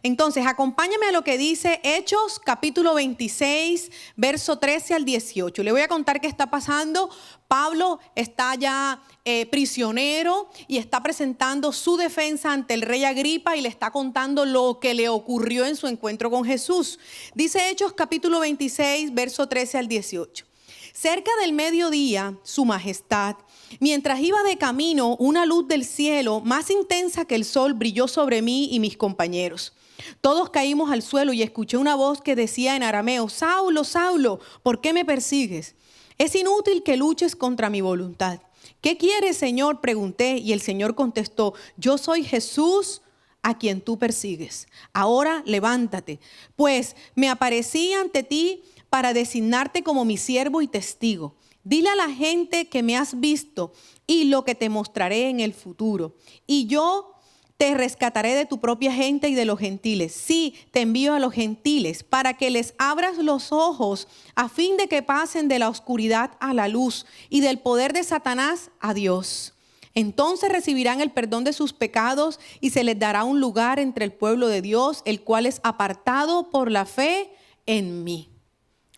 Entonces, acompáñame a lo que dice Hechos, capítulo 26, verso 13 al 18. Le voy a contar qué está pasando. Pablo está ya prisionero y está presentando su defensa ante el rey Agripa y le está contando lo que le ocurrió en su encuentro con Jesús. Dice Hechos, capítulo 26, verso 13 al 18. Cerca del mediodía, su majestad, mientras iba de camino, una luz del cielo más intensa que el sol brilló sobre mí y mis compañeros. Todos caímos al suelo y escuché una voz que decía en arameo: Saulo, Saulo, ¿por qué me persigues? Es inútil que luches contra mi voluntad. ¿Qué quieres, Señor?, pregunté, y el Señor contestó: yo soy Jesús a quien tú persigues. Ahora levántate, pues me aparecí ante ti para designarte como mi siervo y testigo. Dile a la gente que me has visto y lo que te mostraré en el futuro. Y yo te rescataré de tu propia gente y de los gentiles. Sí, te envío a los gentiles para que les abras los ojos a fin de que pasen de la oscuridad a la luz y del poder de Satanás a Dios. Entonces recibirán el perdón de sus pecados y se les dará un lugar entre el pueblo de Dios, el cual es apartado por la fe en mí.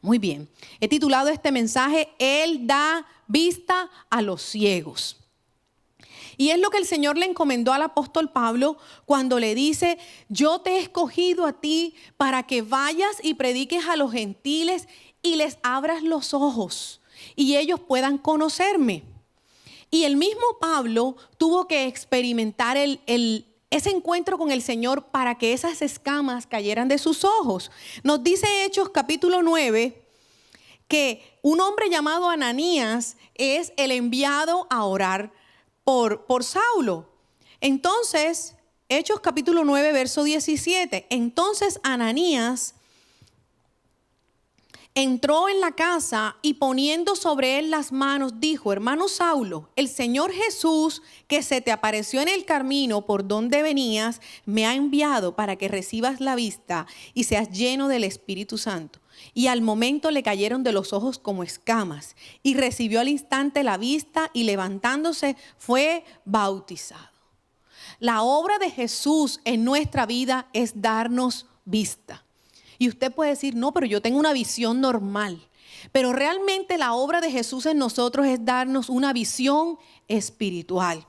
Muy bien, he titulado este mensaje: Él da vista a los ciegos. Y es lo que el Señor le encomendó al apóstol Pablo cuando le dice: yo te he escogido a ti para que vayas y prediques a los gentiles y les abras los ojos y ellos puedan conocerme. Y el mismo Pablo tuvo que experimentar ese encuentro con el Señor para que esas escamas cayeran de sus ojos. Nos dice Hechos capítulo 9 que un hombre llamado Ananías es el enviado a orar por Saulo. Entonces, Hechos capítulo 9, verso 17. Entonces Ananías entró en la casa y poniendo sobre él las manos dijo: hermano Saulo, el Señor Jesús, que se te apareció en el camino por donde venías, me ha enviado para que recibas la vista y seas lleno del Espíritu Santo. Y al momento le cayeron de los ojos como escamas y recibió al instante la vista y levantándose fue bautizado. La obra de Jesús en nuestra vida es darnos vista. Y usted puede decir: no, pero yo tengo una visión normal. Pero realmente la obra de Jesús en nosotros es darnos una visión espiritual.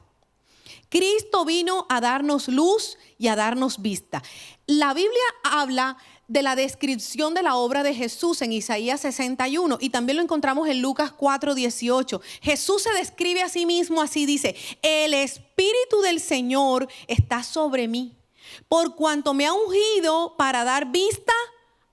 Cristo vino a darnos luz y a darnos vista. La Biblia habla de la descripción de la obra de Jesús en Isaías 61 y también lo encontramos en Lucas 4:18. Jesús se describe a sí mismo así, dice: el Espíritu del Señor está sobre mí, por cuanto me ha ungido para dar vista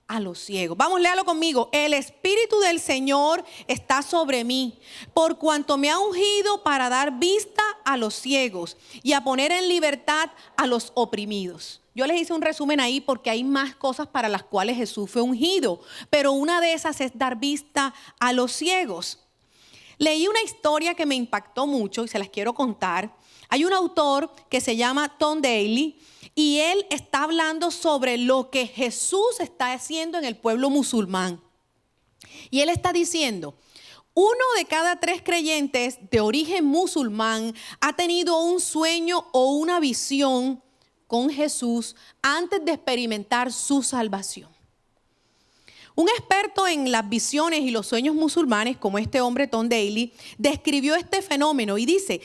a los ciegos. Vamos, léalo conmigo. El Espíritu del Señor está sobre mí, por cuanto me ha ungido para dar vista a los ciegos y a poner en libertad a los oprimidos. Yo les hice un resumen ahí porque hay más cosas para las cuales Jesús fue ungido, pero una de esas es dar vista a los ciegos. Leí una historia que me impactó mucho y se las quiero contar. Hay un autor que se llama Tom Daly y él está hablando sobre lo que Jesús está haciendo en el pueblo musulmán. Y él está diciendo: 1 de cada 3 creyentes de origen musulmán ha tenido un sueño o una visión con Jesús antes de experimentar su salvación. Un experto en las visiones y los sueños musulmanes, como este hombre Tom Daly, describió este fenómeno y dice: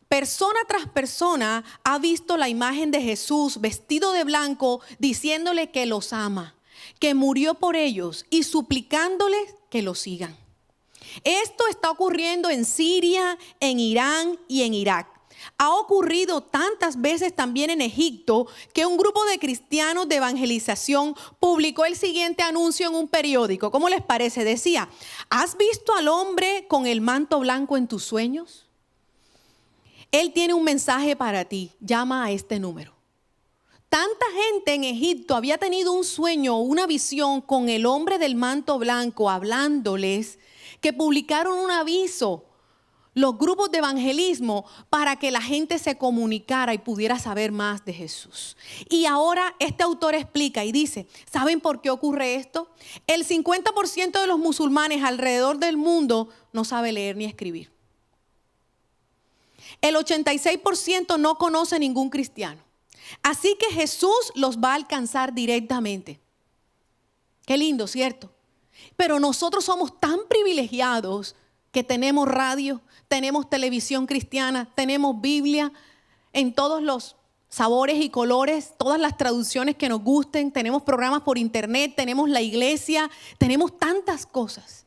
persona tras persona ha visto la imagen de Jesús vestido de blanco diciéndole que los ama, que murió por ellos y suplicándoles que lo sigan. Esto está ocurriendo en Siria, en Irán y en Irak. Ha ocurrido tantas veces también en Egipto que un grupo de cristianos de evangelización publicó el siguiente anuncio en un periódico. ¿Cómo les parece? Decía: ¿has visto al hombre con el manto blanco en tus sueños? Él tiene un mensaje para ti. Llama a este número. Tanta gente en Egipto había tenido un sueño o una visión con el hombre del manto blanco hablándoles, que publicaron un aviso, los grupos de evangelismo, para que la gente se comunicara y pudiera saber más de Jesús. Y ahora este autor explica y dice: ¿saben por qué ocurre esto? El 50% de los musulmanes alrededor del mundo no sabe leer ni escribir. El 86% no conoce ningún cristiano. Así que Jesús los va a alcanzar directamente. Qué lindo, ¿cierto? Pero nosotros somos tan privilegiados que tenemos radio, tenemos televisión cristiana, tenemos Biblia en todos los sabores y colores, todas las traducciones que nos gusten, tenemos programas por internet, tenemos la iglesia, tenemos tantas cosas.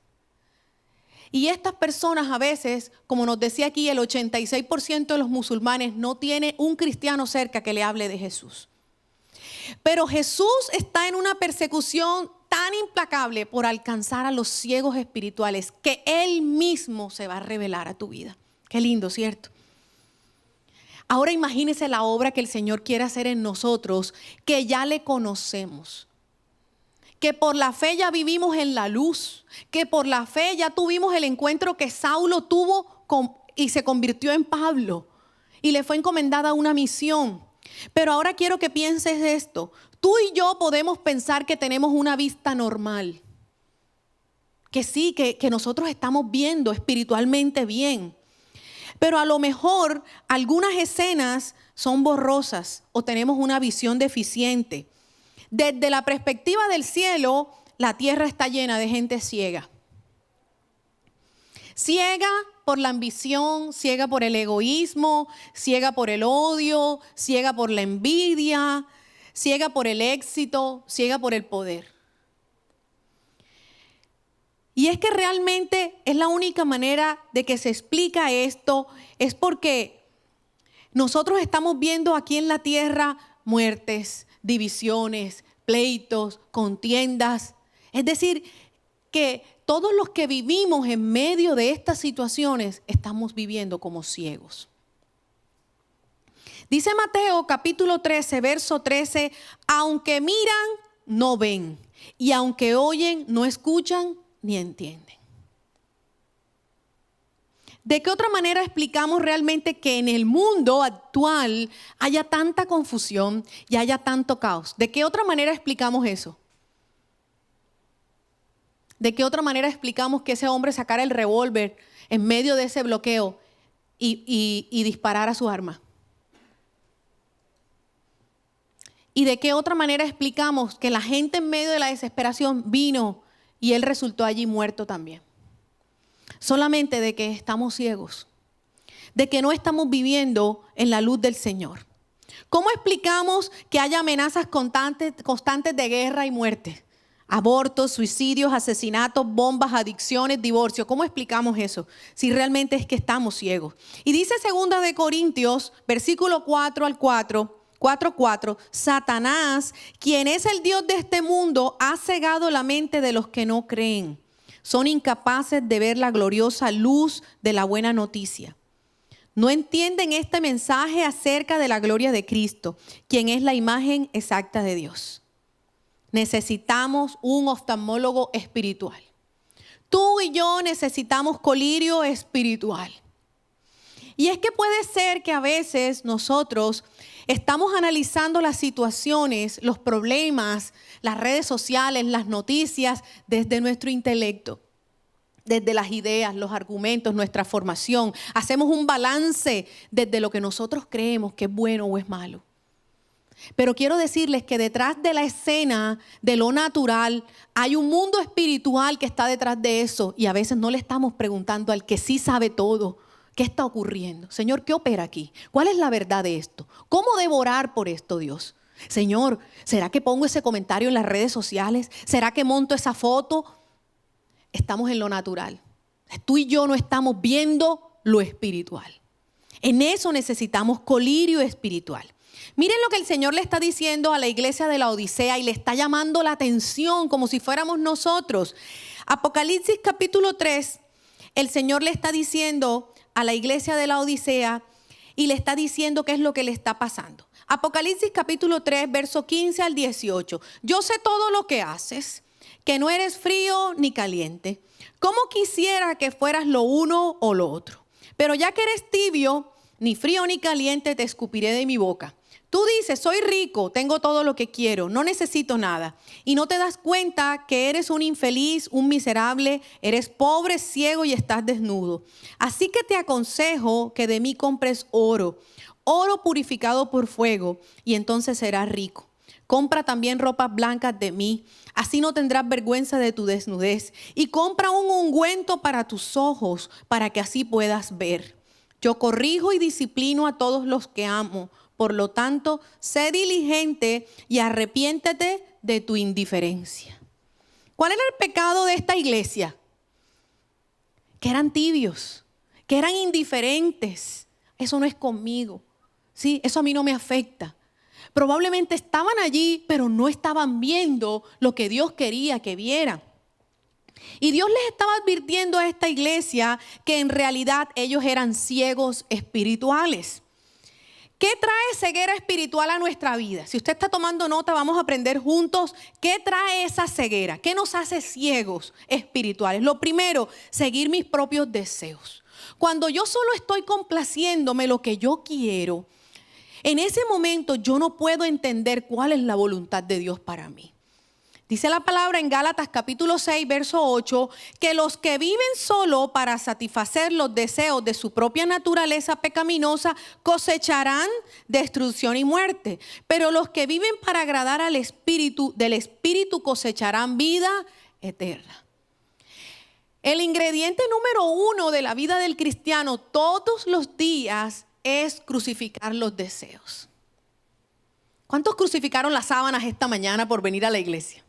Y estas personas a veces, como nos decía aquí, el 86% de los musulmanes no tiene un cristiano cerca que le hable de Jesús. Pero Jesús está en una persecución tan implacable por alcanzar a los ciegos espirituales que Él mismo se va a revelar a tu vida. Qué lindo, ¿cierto? Ahora imagínese la obra que el Señor quiere hacer en nosotros, que ya le conocemos. Que por la fe ya vivimos en la luz, que por la fe ya tuvimos el encuentro que Saulo tuvo y se convirtió en Pablo y le fue encomendada una misión. Pero ahora quiero que pienses esto, tú y yo podemos pensar que tenemos una vista normal, que sí, que nosotros estamos viendo espiritualmente bien, pero a lo mejor algunas escenas son borrosas o tenemos una visión deficiente. Desde la perspectiva del cielo, la tierra está llena de gente ciega. Ciega por la ambición, ciega por el egoísmo, ciega por el odio, ciega por la envidia, ciega por el éxito, ciega por el poder. Y es que realmente es la única manera de que se explica esto, es porque nosotros estamos viendo aquí en la tierra muertes, divisiones, pleitos, contiendas. Es decir, que todos los que vivimos en medio de estas situaciones estamos viviendo como ciegos. Dice Mateo capítulo 13, verso 13, aunque miran, no ven, y aunque oyen, no escuchan ni entienden. ¿De qué otra manera explicamos realmente que en el mundo actual haya tanta confusión y haya tanto caos? ¿De qué otra manera explicamos eso? ¿De qué otra manera explicamos que ese hombre sacara el revólver en medio de ese bloqueo y disparara su arma? ¿Y de qué otra manera explicamos que la gente en medio de la desesperación vino y él resultó allí muerto también? Solamente de que estamos ciegos, de que no estamos viviendo en la luz del Señor. ¿Cómo explicamos que haya amenazas constantes de guerra y muerte? Abortos, suicidios, asesinatos, bombas, adicciones, divorcio. ¿Cómo explicamos eso? Si realmente es que estamos ciegos. Y dice 2 de Corintios, versículo 4:4, Satanás, quien es el Dios de este mundo, ha cegado la mente de los que no creen. Son incapaces de ver la gloriosa luz de la buena noticia. No entienden este mensaje acerca de la gloria de Cristo, quien es la imagen exacta de Dios. Necesitamos un oftalmólogo espiritual. Tú y yo necesitamos colirio espiritual. Y es que puede ser que a veces nosotros estamos analizando las situaciones, los problemas, las redes sociales, las noticias desde nuestro intelecto, desde las ideas, los argumentos, nuestra formación. Hacemos un balance desde lo que nosotros creemos que es bueno o es malo. Pero quiero decirles que detrás de la escena de lo natural hay un mundo espiritual que está detrás de eso y a veces no le estamos preguntando al que sí sabe todo. ¿Qué está ocurriendo? Señor, ¿qué opera aquí? ¿Cuál es la verdad de esto? ¿Cómo debo orar por esto, Dios? Señor, ¿será que pongo ese comentario en las redes sociales? ¿Será que monto esa foto? Estamos en lo natural. Tú y yo no estamos viendo lo espiritual. En eso necesitamos colirio espiritual. Miren lo que el Señor le está diciendo a la iglesia de la Odisea y le está llamando la atención como si fuéramos nosotros. Apocalipsis capítulo 3, el Señor le está diciendo a la iglesia de la Odisea y le está diciendo qué es lo que le está pasando. Apocalipsis capítulo 3, verso 15 al 18. Yo sé todo lo que haces, que no eres frío ni caliente. ¿Cómo quisiera que fueras lo uno o lo otro? Pero ya que eres tibio, ni frío ni caliente, te escupiré de mi boca. Tú dices, soy rico, tengo todo lo que quiero, no necesito nada. Y no te das cuenta que eres un infeliz, un miserable, eres pobre, ciego y estás desnudo. Así que te aconsejo que de mí compres oro oro purificado por fuego, y entonces serás rico. Compra también ropas blancas de mí, así no tendrás vergüenza de tu desnudez. Y compra un ungüento para tus ojos, para que así puedas ver. Yo corrijo y disciplino a todos los que amo. Por lo tanto, sé diligente y arrepiéntete de tu indiferencia. ¿Cuál era el pecado de esta iglesia? Que eran tibios, que eran indiferentes. Eso no es conmigo, ¿sí? Eso a mí no me afecta. Probablemente estaban allí, pero no estaban viendo lo que Dios quería que vieran. Y Dios les estaba advirtiendo a esta iglesia que en realidad ellos eran ciegos espirituales. ¿Qué trae ceguera espiritual a nuestra vida? Si usted está tomando nota, vamos a aprender juntos qué trae esa ceguera, qué nos hace ciegos espirituales. Lo primero, seguir mis propios deseos. Cuando yo solo estoy complaciéndome lo que yo quiero, en ese momento yo no puedo entender cuál es la voluntad de Dios para mí. Dice la palabra en Gálatas capítulo 6, verso 8, que los que viven solo para satisfacer los deseos de su propia naturaleza pecaminosa cosecharán destrucción y muerte. Pero los que viven para agradar al Espíritu, del Espíritu cosecharán vida eterna. El ingrediente número 1 de la vida del cristiano todos los días es crucificar los deseos. ¿Cuántos crucificaron las sábanas esta mañana por venir a la iglesia?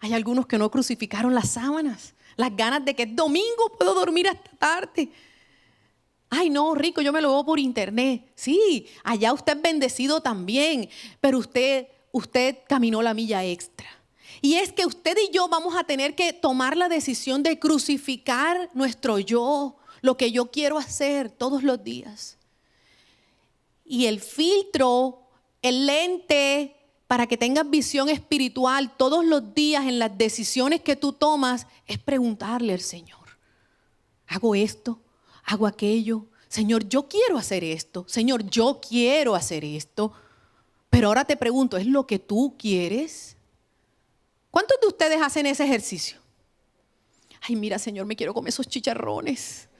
Hay algunos que no crucificaron las sábanas. Las ganas de que es domingo puedo dormir hasta tarde. Ay, no, rico, yo me lo veo por internet. Sí, allá usted es bendecido también, pero usted caminó la milla extra. Y es que usted y yo vamos a tener que tomar la decisión de crucificar nuestro yo, lo que yo quiero hacer todos los días. Y el filtro, el lente para que tengas visión espiritual todos los días en las decisiones que tú tomas es preguntarle al Señor: ¿hago esto? ¿Hago aquello? Señor, yo quiero hacer esto. Señor, yo quiero hacer esto. Pero ahora te pregunto, ¿es lo que tú quieres? ¿Cuántos de ustedes hacen ese ejercicio? Ay, mira, Señor, me quiero comer esos chicharrones.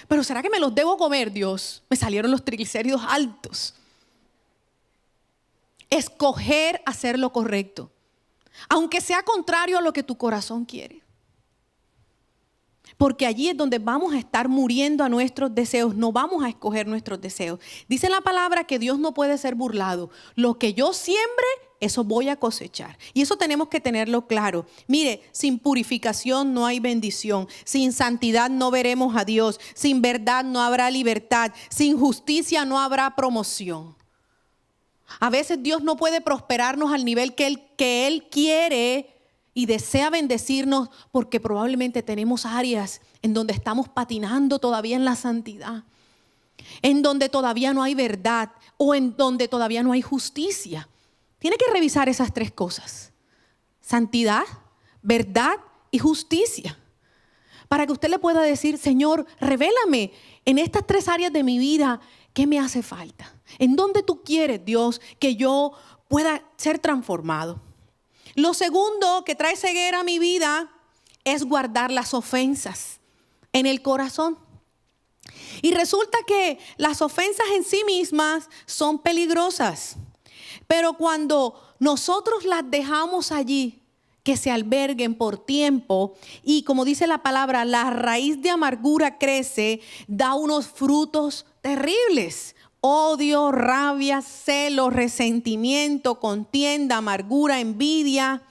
Pero ¿será que me los debo comer, Dios? Me salieron los triglicéridos altos. Escoger hacer lo correcto, aunque sea contrario a lo que tu corazón quiere. Porque allí es donde vamos a estar muriendo a nuestros deseos, no vamos a escoger nuestros deseos. Dice la palabra que Dios no puede ser burlado. Lo que yo siembre, eso voy a cosechar. Y eso tenemos que tenerlo claro. Mire, sin purificación no hay bendición. Sin santidad no veremos a Dios. Sin verdad no habrá libertad. Sin justicia no habrá promoción. A veces Dios no puede prosperarnos al nivel que Él quiere y desea bendecirnos, porque probablemente tenemos áreas en donde estamos patinando todavía en la santidad, en donde todavía no hay verdad o en donde todavía no hay justicia. Tiene que revisar esas tres cosas: santidad, verdad y justicia, para que usted le pueda decir: Señor, revélame en estas tres áreas de mi vida qué me hace falta. ¿En dónde tú quieres, Dios, que yo pueda ser transformado? Lo segundo que trae ceguera a mi vida es guardar las ofensas en el corazón. Y resulta que las ofensas en sí mismas son peligrosas. Pero cuando nosotros las dejamos allí, que se alberguen por tiempo, y como dice la palabra, la raíz de amargura crece, da unos frutos terribles: odio, rabia, celo, resentimiento, contienda, amargura, envidia.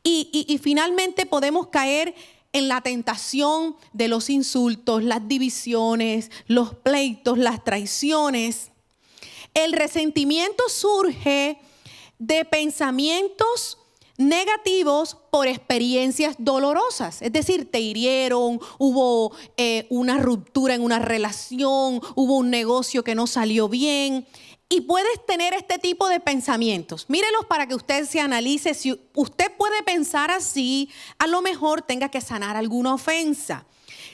Y finalmente podemos caer en la tentación de los insultos, las divisiones, los pleitos, las traiciones. El resentimiento surge de pensamientos negativos por experiencias dolorosas. Es decir, te hirieron, hubo una ruptura en una relación, hubo un negocio que no salió bien. Y puedes tener este tipo de pensamientos. Mírelos para que usted se analice. Si usted puede pensar así, a lo mejor tenga que sanar alguna ofensa.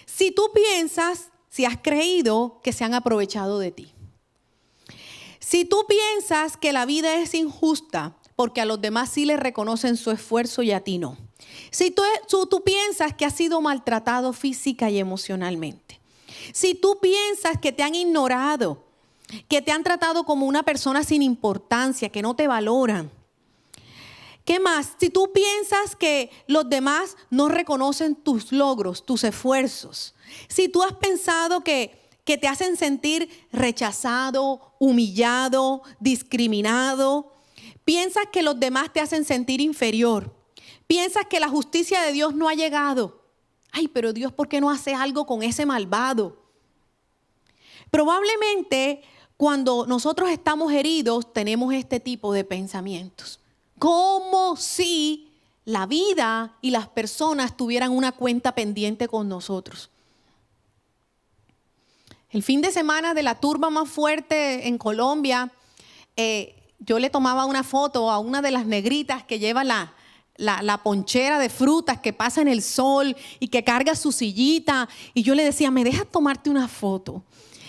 Si tú piensas, si has creído que se han aprovechado de ti. Si tú piensas que la vida es injusta, porque a los demás sí les reconocen su esfuerzo y a ti no. Si tú piensas que has sido maltratado física y emocionalmente. Si tú piensas que te han ignorado, que te han tratado como una persona sin importancia, que no te valoran. ¿Qué más? Si tú piensas que los demás no reconocen tus logros, tus esfuerzos, si tú has pensado que te hacen sentir rechazado, humillado, discriminado, piensas que los demás te hacen sentir inferior, piensas que la justicia de Dios no ha llegado. Ay, pero Dios, ¿por qué no hace algo con ese malvado? Probablemente cuando nosotros estamos heridos tenemos este tipo de pensamientos. Como si la vida y las personas tuvieran una cuenta pendiente con nosotros. El fin de semana de la turba más fuerte en Colombia, yo le tomaba una foto a una de las negritas que lleva la ponchera de frutas que pasa en el sol y que carga su sillita. Y yo le decía, ¿me dejas tomarte una foto?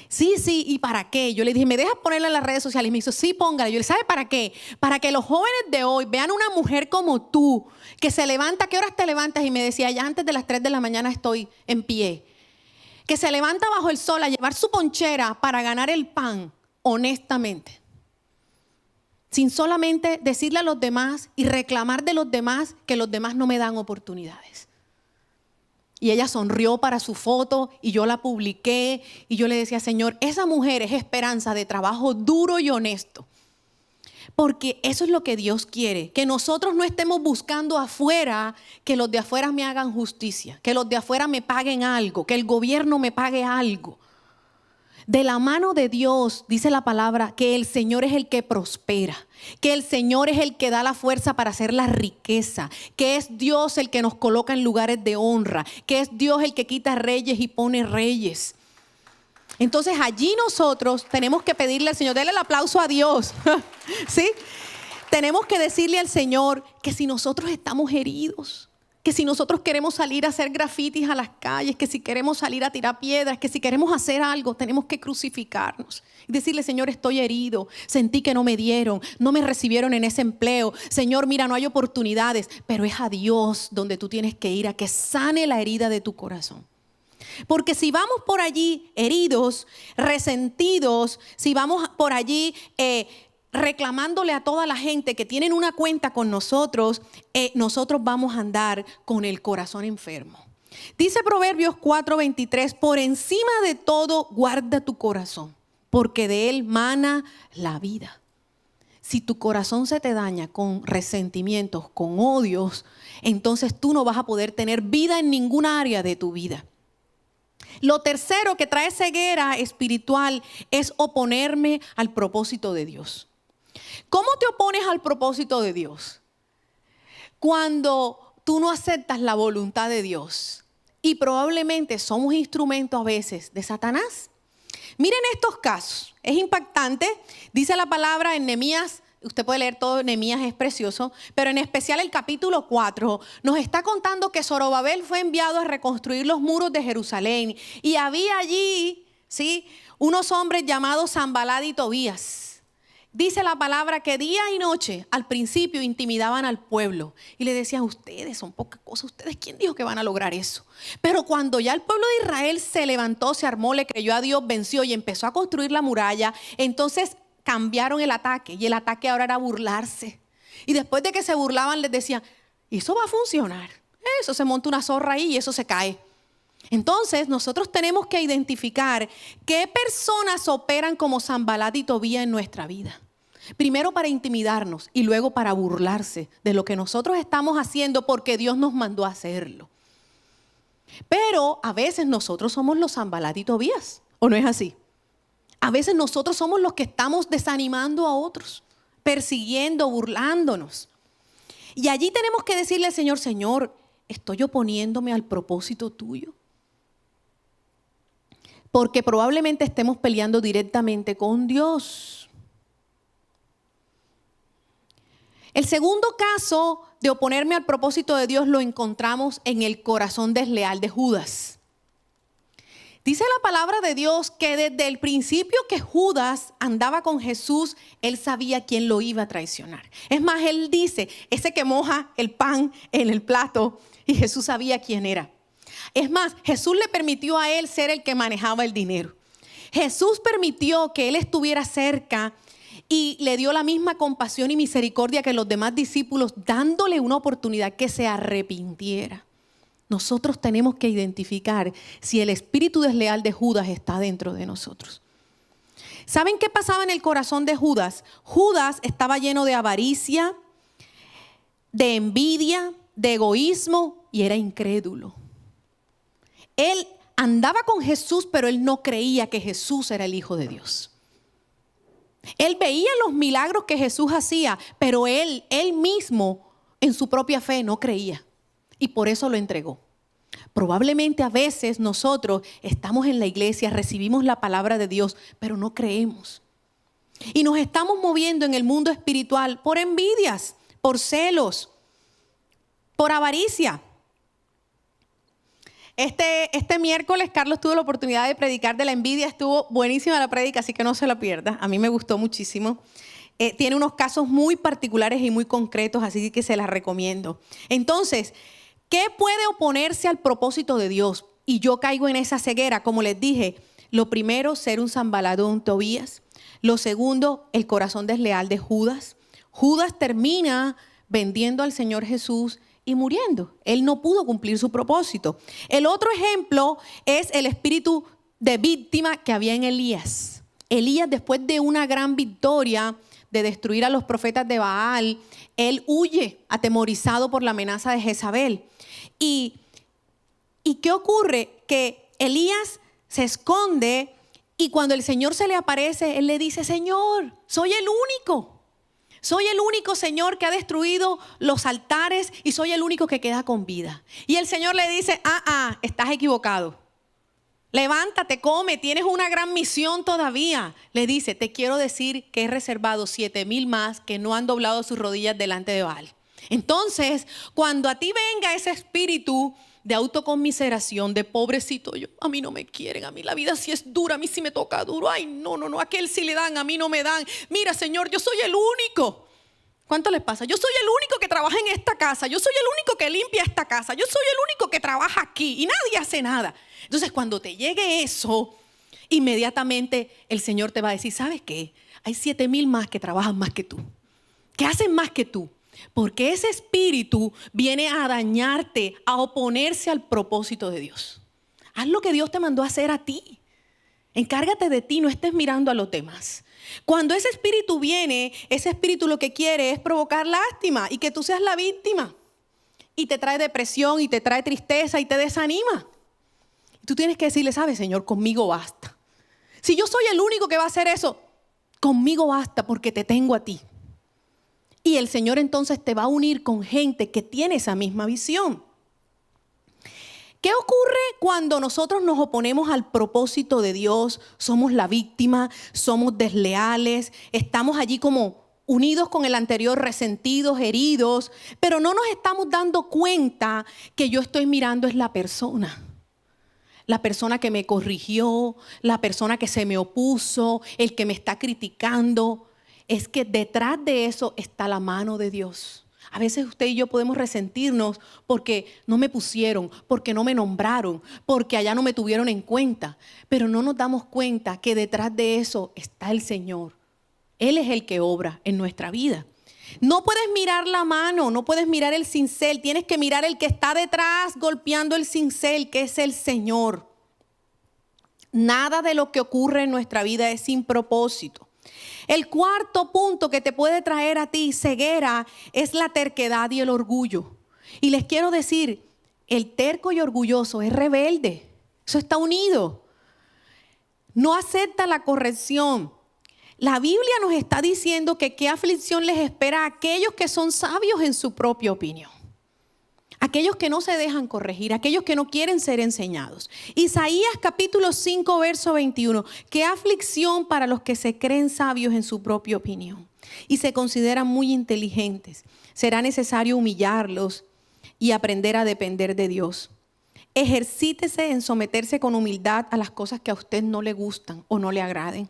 Sí, ¿y para qué? Yo le dije, ¿me dejas ponerla en las redes sociales? Y me dijo, sí, póngala. Yo le dije, ¿sabe para qué? Para que los jóvenes de hoy vean una mujer como tú, que se levanta. ¿Qué horas te levantas? Y me decía, ya antes de las 3 de la mañana estoy en pie. Que se levanta bajo el sol a llevar su ponchera para ganar el pan, honestamente. Sin solamente decirle a los demás y reclamar de los demás que los demás no me dan oportunidades. Y ella sonrió para su foto y yo la publiqué y yo le decía, Señor, esa mujer es esperanza de trabajo duro y honesto. Porque eso es lo que Dios quiere, que nosotros no estemos buscando afuera que los de afuera me hagan justicia, que los de afuera me paguen algo, que el gobierno me pague algo. De la mano de Dios, dice la palabra, que el Señor es el que prospera, que el Señor es el que da la fuerza para hacer la riqueza, que es Dios el que nos coloca en lugares de honra, que es Dios el que quita reyes y pone reyes. Entonces allí nosotros tenemos que pedirle al Señor, denle el aplauso a Dios, ¿sí? Tenemos que decirle al Señor que si nosotros estamos heridos, que si nosotros queremos salir a hacer grafitis a las calles, que si queremos salir a tirar piedras, que si queremos hacer algo, tenemos que crucificarnos. Y decirle, Señor, estoy herido, sentí que no me dieron, no me recibieron en ese empleo. Señor, mira, no hay oportunidades, pero es a Dios donde tú tienes que ir a que sane la herida de tu corazón. Porque si vamos por allí heridos, resentidos, si vamos por allí reclamándole a toda la gente que tienen una cuenta con nosotros, nosotros vamos a andar con el corazón enfermo. Dice Proverbios 4:23, por encima de todo guarda tu corazón, porque de él mana la vida. Si tu corazón se te daña con resentimientos, con odios, entonces tú no vas a poder tener vida en ninguna área de tu vida. Lo tercero que trae ceguera espiritual es oponerme al propósito de Dios. ¿Cómo te opones al propósito de Dios? Cuando tú no aceptas la voluntad de Dios y probablemente somos instrumentos a veces de Satanás. Miren estos casos, es impactante, dice la palabra en Nehemías, usted puede leer todo, Nehemías es precioso, pero en especial el capítulo 4 nos está contando que Zorobabel fue enviado a reconstruir los muros de Jerusalén y había allí, ¿sí?, unos hombres llamados Sanbalat y Tobías. Dice la palabra que día y noche al principio intimidaban al pueblo y le decían, ustedes son poca cosa, ustedes, ¿quién dijo que van a lograr eso? Pero cuando ya el pueblo de Israel se levantó, se armó, le creyó a Dios, venció y empezó a construir la muralla, entonces cambiaron el ataque y el ataque ahora era burlarse. Y después de que se burlaban les decían, eso va a funcionar, eso se monta una zorra ahí y eso se cae. Entonces nosotros tenemos que identificar qué personas operan como Sanbalat y Tobías en nuestra vida. Primero para intimidarnos y luego para burlarse de lo que nosotros estamos haciendo porque Dios nos mandó a hacerlo. Pero a veces nosotros somos los Sanbalat y Tobías, ¿o no es así? A veces nosotros somos los que estamos desanimando a otros, persiguiendo, burlándonos. Y allí tenemos que decirle al Señor, Señor, ¿estoy oponiéndome al propósito tuyo? Porque probablemente estemos peleando directamente con Dios. El segundo caso de oponerme al propósito de Dios lo encontramos en el corazón desleal de Judas. Dice la palabra de Dios que desde el principio que Judas andaba con Jesús, él sabía quién lo iba a traicionar. Es más, él dice, ese que moja el pan en el plato, y Jesús sabía quién era. Es más, Jesús le permitió a él ser el que manejaba el dinero. Jesús permitió que él estuviera cerca y le dio la misma compasión y misericordia que los demás discípulos, dándole una oportunidad que se arrepintiera. Nosotros tenemos que identificar si el espíritu desleal de Judas está dentro de nosotros. ¿Saben qué pasaba en el corazón de Judas? Judas estaba lleno de avaricia, de envidia, de egoísmo y era incrédulo. Él andaba con Jesús, pero él no creía que Jesús era el Hijo de Dios. Él veía los milagros que Jesús hacía, pero él mismo en su propia fe no creía y por eso lo entregó. Probablemente a veces nosotros estamos en la iglesia, recibimos la palabra de Dios, pero no creemos. Y nos estamos moviendo en el mundo espiritual por envidias, por celos, por avaricia. Este miércoles Carlos tuvo la oportunidad de predicar de la envidia. Estuvo buenísima la prédica, así que no se la pierda. A mí me gustó muchísimo. Tiene unos casos muy particulares y muy concretos, así que se las recomiendo. Entonces, ¿qué puede oponerse al propósito de Dios? Y yo caigo en esa ceguera, como les dije. Lo primero, ser un Sanbalat o un Tobías. Lo segundo, el corazón desleal de Judas. Judas termina vendiendo al Señor Jesús y muriendo. Él no pudo cumplir su propósito. El otro ejemplo es el espíritu de víctima que había en Elías. Elías, después de una gran victoria de destruir a los profetas de Baal, él huye atemorizado por la amenaza de Jezabel. ¿Y qué ocurre? Que Elías se esconde y cuando el Señor se le aparece, él le dice: Señor, soy el único. Soy el único, Señor, que ha destruido los altares y soy el único que queda con vida. Y el Señor le dice: estás equivocado. Levántate, come, tienes una gran misión todavía. Le dice: te quiero decir que he reservado 7,000 más que no han doblado sus rodillas delante de Baal. Entonces, cuando a ti venga ese espíritu de autoconmiseración, de pobrecito, a mí no me quieren, a mí la vida sí es dura, a mí sí me toca duro, ay no, a aquel sí le dan, a mí no me dan, mira Señor, yo soy el único. ¿Cuánto les pasa? Yo soy el único que trabaja en esta casa, yo soy el único que limpia esta casa, yo soy el único que trabaja aquí y nadie hace nada. Entonces cuando te llegue eso, inmediatamente el Señor te va a decir: ¿sabes qué? Hay 7,000 más que trabajan más que tú, que hacen más que tú. Porque ese espíritu viene a dañarte, a oponerse al propósito de Dios. Haz lo que Dios te mandó a hacer a ti. Encárgate de ti, no estés mirando a los demás. Cuando ese espíritu viene, ese espíritu lo que quiere es provocar lástima y que tú seas la víctima. Y te trae depresión y te trae tristeza y te desanima. Tú tienes que decirle: ¿sabes, Señor? Conmigo basta. Si yo soy el único que va a hacer eso, conmigo basta porque te tengo a ti. Y el Señor entonces te va a unir con gente que tiene esa misma visión. ¿Qué ocurre cuando nosotros nos oponemos al propósito de Dios? Somos la víctima, somos desleales, estamos allí como unidos con el anterior, resentidos, heridos, pero no nos estamos dando cuenta que yo estoy mirando es la persona. La persona que me corrigió, la persona que se me opuso, el que me está criticando. Es que detrás de eso está la mano de Dios. A veces usted y yo podemos resentirnos porque no me pusieron, porque no me nombraron, porque allá no me tuvieron en cuenta. Pero no nos damos cuenta que detrás de eso está el Señor. Él es el que obra en nuestra vida. No puedes mirar la mano, no puedes mirar el cincel. Tienes que mirar el que está detrás golpeando el cincel, que es el Señor. Nada de lo que ocurre en nuestra vida es sin propósito. El cuarto punto que te puede traer a ti ceguera es la terquedad y el orgullo. Y les quiero decir, el terco y orgulloso es rebelde. Eso está unido. No acepta la corrección. La Biblia nos está diciendo que qué aflicción les espera a aquellos que son sabios en su propia opinión. Aquellos que no se dejan corregir, aquellos que no quieren ser enseñados. Isaías capítulo 5, verso 21. Qué aflicción para los que se creen sabios en su propia opinión y se consideran muy inteligentes. Será necesario humillarlos y aprender a depender de Dios. Ejercítese en someterse con humildad a las cosas que a usted no le gustan o no le agraden.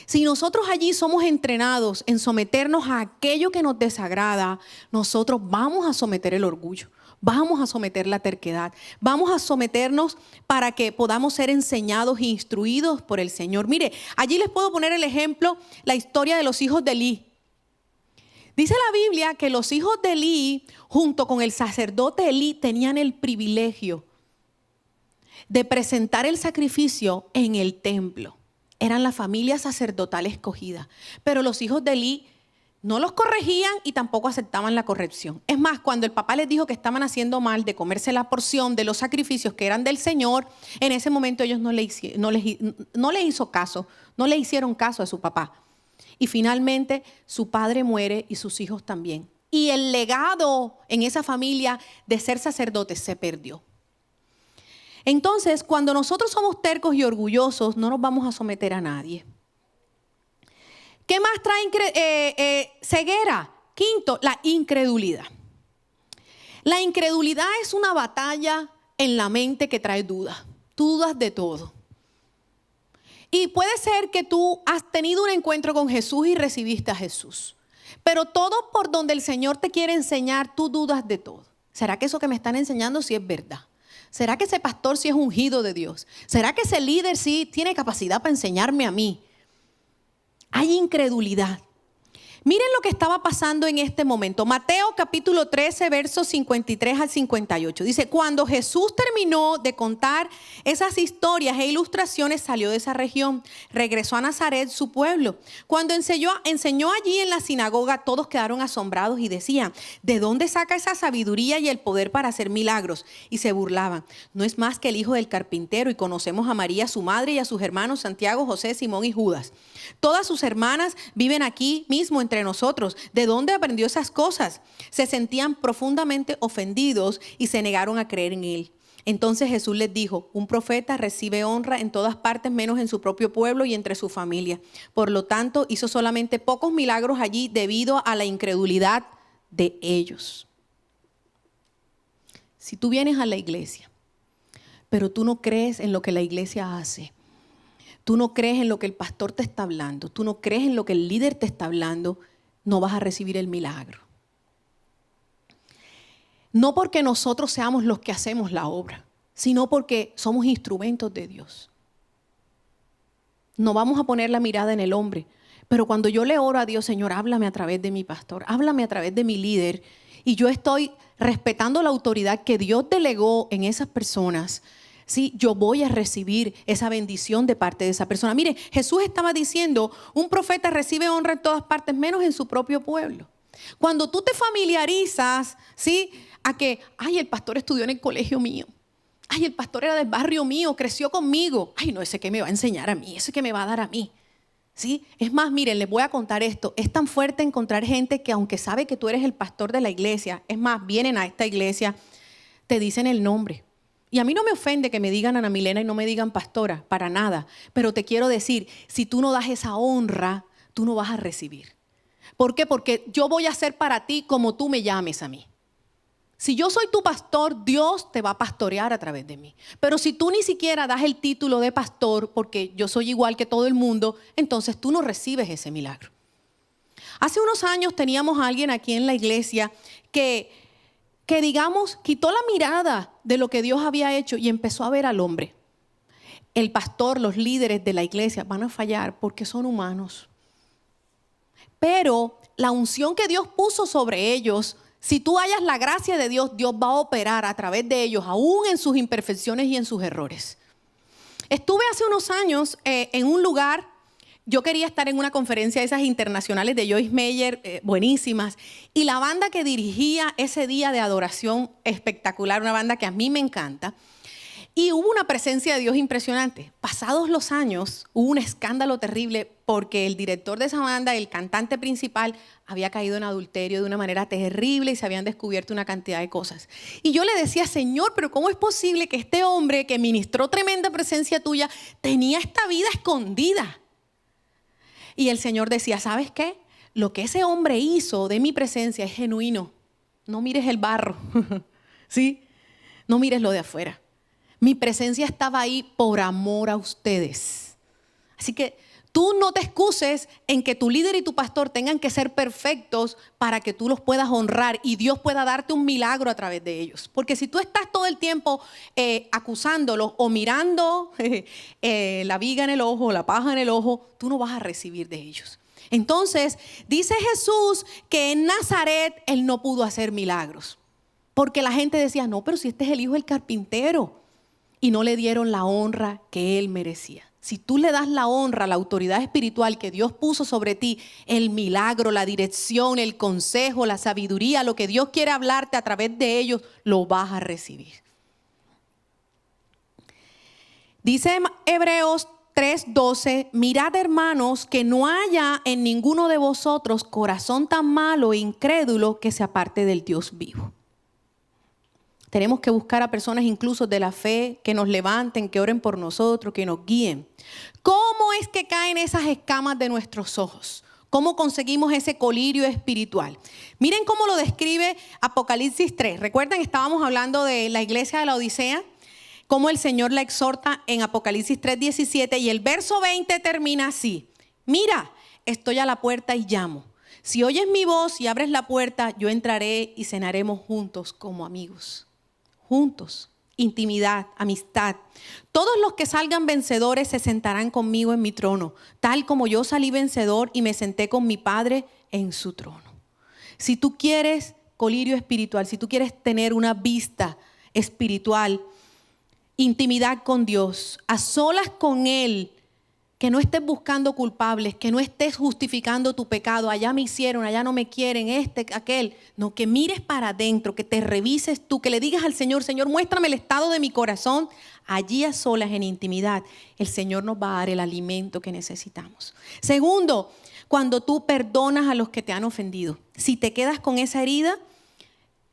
Si nosotros allí somos entrenados en someternos a aquello que nos desagrada, nosotros vamos a someter el orgullo, Vamos a someter la terquedad. Vamos a someternos para que podamos ser enseñados e instruidos por el Señor. Mire, allí les puedo poner el ejemplo, la historia de los hijos de Elí. Dice la Biblia que los hijos de Elí, junto con el sacerdote Elí, tenían el privilegio de presentar el sacrificio en el templo. Eran la familia sacerdotal escogida. Pero los hijos de Elí no los corregían y tampoco aceptaban la corrección. Es más, cuando el papá les dijo que estaban haciendo mal de comerse la porción de los sacrificios que eran del Señor, en ese momento ellos no le hicieron caso a su papá. Y finalmente su padre muere y sus hijos también. Y el legado en esa familia de ser sacerdotes se perdió. Entonces, cuando nosotros somos tercos y orgullosos, no nos vamos a someter a nadie. ¿Qué más trae ceguera? Quinto, la incredulidad. La incredulidad es una batalla en la mente que trae dudas. Tú dudas de todo. Y puede ser que tú has tenido un encuentro con Jesús y recibiste a Jesús. Pero todo por donde el Señor te quiere enseñar, tú dudas de todo. ¿Será que eso que me están enseñando sí es verdad? ¿Será que ese pastor sí es ungido de Dios? ¿Será que ese líder sí tiene capacidad para enseñarme a mí? Hay incredulidad. Miren lo que estaba pasando en este momento. Mateo capítulo 13, versos 53 al 58. Dice, cuando Jesús terminó de contar esas historias e ilustraciones, salió de esa región. Regresó a Nazaret, su pueblo. Cuando enseñó allí en la sinagoga, todos quedaron asombrados y decían, ¿de dónde saca esa sabiduría y el poder para hacer milagros? Y se burlaban. No es más que el hijo del carpintero, y conocemos a María, su madre, y a sus hermanos Santiago, José, Simón y Judas. Todas sus hermanas viven aquí mismo entre nosotros. ¿De dónde aprendió esas cosas? Se sentían profundamente ofendidos y se negaron a creer en él. Entonces Jesús les dijo, un profeta recibe honra en todas partes menos en su propio pueblo y entre su familia. Por lo tanto, hizo solamente pocos milagros allí debido a la incredulidad de ellos. Si tú vienes a la iglesia, pero tú no crees en lo que la iglesia hace, tú no crees en lo que el pastor te está hablando, tú no crees en lo que el líder te está hablando, no vas a recibir el milagro. No porque nosotros seamos los que hacemos la obra, sino porque somos instrumentos de Dios. No vamos a poner la mirada en el hombre, pero cuando yo le oro a Dios, Señor, háblame a través de mi pastor, háblame a través de mi líder, y yo estoy respetando la autoridad que Dios delegó en esas personas, sí, yo voy a recibir esa bendición de parte de esa persona. Mire, Jesús estaba diciendo, un profeta recibe honra en todas partes, menos en su propio pueblo. Cuando tú te familiarizas, sí, a que, ay, el pastor estudió en el colegio mío. Ay, el pastor era del barrio mío, creció conmigo. Ay, no, ese que me va a enseñar a mí, ese que me va a dar a mí. ¿Sí? Es más, miren, les voy a contar esto. Es tan fuerte encontrar gente que aunque sabe que tú eres el pastor de la iglesia, es más, vienen a esta iglesia, te dicen el nombre. Y a mí no me ofende que me digan Ana Milena y no me digan pastora, para nada. Pero te quiero decir, si tú no das esa honra, tú no vas a recibir. ¿Por qué? Porque yo voy a ser para ti como tú me llames a mí. Si yo soy tu pastor, Dios te va a pastorear a través de mí. Pero si tú ni siquiera das el título de pastor, porque yo soy igual que todo el mundo, entonces tú no recibes ese milagro. Hace unos años teníamos a alguien aquí en la iglesia que digamos, quitó la mirada de lo que Dios había hecho y empezó a ver al hombre. El pastor, los líderes de la iglesia van a fallar porque son humanos. Pero la unción que Dios puso sobre ellos, si tú hallas la gracia de Dios, Dios va a operar a través de ellos, aún en sus imperfecciones y en sus errores. Estuve hace unos años en un lugar. Yo quería estar en una conferencia de esas internacionales de Joyce Meyer, buenísimas. Y la banda que dirigía ese día de adoración espectacular, una banda que a mí me encanta. Y hubo una presencia de Dios impresionante. Pasados los años, hubo un escándalo terrible porque el director de esa banda, el cantante principal, había caído en adulterio de una manera terrible y se habían descubierto una cantidad de cosas. Y yo le decía, Señor, pero ¿cómo es posible que este hombre que ministró tremenda presencia tuya tenía esta vida escondida? Y el Señor decía, ¿sabes qué? Lo que ese hombre hizo de mi presencia es genuino. No mires el barro, ¿sí? No mires lo de afuera. Mi presencia estaba ahí por amor a ustedes. Así que Tú no te excuses en que tu líder y tu pastor tengan que ser perfectos para que tú los puedas honrar y Dios pueda darte un milagro a través de ellos. Porque si tú estás todo el tiempo acusándolos o mirando la viga en el ojo, la paja en el ojo, tú no vas a recibir de ellos. Entonces, dice Jesús que en Nazaret Él no pudo hacer milagros. Porque la gente decía, no, pero si este es el hijo del carpintero. Y no le dieron la honra que Él merecía. Si tú le das la honra, la autoridad espiritual que Dios puso sobre ti, el milagro, la dirección, el consejo, la sabiduría, lo que Dios quiere hablarte a través de ellos, lo vas a recibir. Dice Hebreos 3:12, mirad hermanos que no haya en ninguno de vosotros corazón tan malo e incrédulo que se aparte del Dios vivo. Tenemos que buscar a personas incluso de la fe que nos levanten, que oren por nosotros, que nos guíen. ¿Cómo es que caen esas escamas de nuestros ojos? ¿Cómo conseguimos ese colirio espiritual? Miren cómo lo describe Apocalipsis 3. Recuerden, estábamos hablando de la iglesia de la Odisea, cómo el Señor la exhorta en Apocalipsis 3:17 y el verso 20 termina así. Mira, estoy a la puerta y llamo. Si oyes mi voz y abres la puerta, yo entraré y cenaremos juntos como amigos. Juntos, intimidad, amistad. Todos los que salgan vencedores se sentarán conmigo en mi trono, tal como yo salí vencedor y me senté con mi Padre en su trono. Si tú quieres colirio espiritual, si tú quieres tener una vista espiritual, intimidad con Dios, a solas con Él, que no estés buscando culpables, que no estés justificando tu pecado, allá me hicieron, allá no me quieren, aquel. No, que mires para adentro, que te revises tú, que le digas al Señor, Señor, muéstrame el estado de mi corazón. Allí a solas, en intimidad, el Señor nos va a dar el alimento que necesitamos. Segundo, cuando tú perdonas a los que te han ofendido. Si te quedas con esa herida,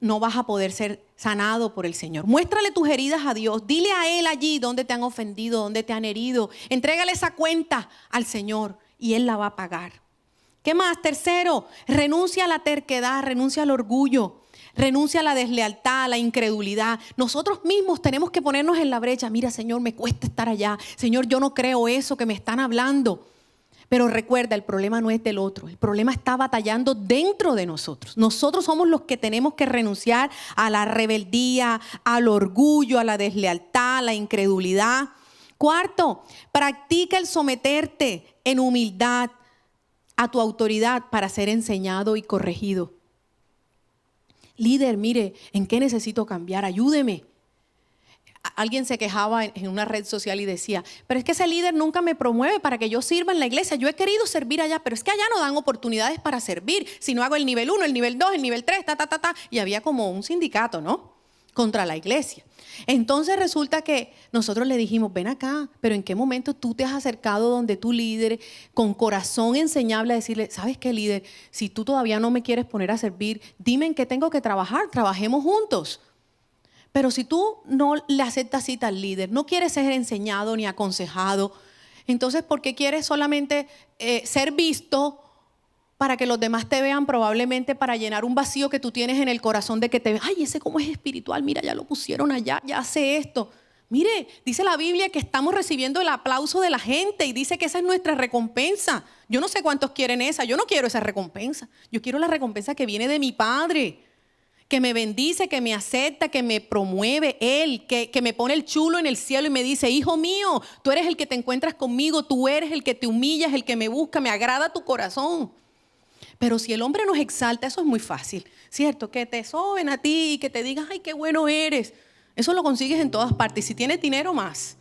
no vas a poder ser sanado por el Señor. Muéstrale tus heridas a Dios. Dile a Él allí donde te han ofendido, donde te han herido. Entrégale esa cuenta al Señor y Él la va a pagar. ¿Qué más? Tercero, renuncia a la terquedad, renuncia al orgullo, renuncia a la deslealtad, a la incredulidad. Nosotros mismos tenemos que ponernos en la brecha. Mira, Señor, me cuesta estar allá. Señor, yo no creo eso que me están hablando. Pero recuerda, el problema no es del otro, el problema está batallando dentro de nosotros. Nosotros somos los que tenemos que renunciar a la rebeldía, al orgullo, a la deslealtad, a la incredulidad. Cuarto, practica el someterte en humildad a tu autoridad para ser enseñado y corregido. Líder, mire, ¿en qué necesito cambiar? Ayúdeme. Alguien se quejaba en una red social y decía, pero es que ese líder nunca me promueve para que yo sirva en la iglesia. Yo he querido servir allá, pero es que allá no dan oportunidades para servir. Si no hago el nivel 1, el nivel 2, el nivel 3, Y había como un sindicato, ¿no? Contra la iglesia. Entonces resulta que nosotros le dijimos, ven acá, pero ¿en qué momento tú te has acercado donde tu líder con corazón enseñable a decirle, ¿sabes qué, líder? Si tú todavía no me quieres poner a servir, dime en qué tengo que trabajar, trabajemos juntos. Pero si tú no le aceptas cita al líder, no quieres ser enseñado ni aconsejado, entonces ¿por qué quieres solamente ser visto para que los demás te vean? Probablemente para llenar un vacío que tú tienes en el corazón de que te vean, ay, ese cómo es espiritual, mira, ya lo pusieron allá, ya hace esto. Mire, dice la Biblia que estamos recibiendo el aplauso de la gente y dice que esa es nuestra recompensa. Yo no sé cuántos quieren esa, yo no quiero esa recompensa. Yo quiero la recompensa que viene de mi Padre, que me bendice, que me acepta, que me promueve Él, que me pone el chulo en el cielo y me dice, hijo mío, tú eres el que te encuentras conmigo, tú eres el que te humillas, el que me busca, me agrada tu corazón. Pero si el hombre nos exalta, eso es muy fácil, ¿cierto? Que te soben a ti y que te digan, ay, qué bueno eres. Eso lo consigues en todas partes. Si tienes dinero, más.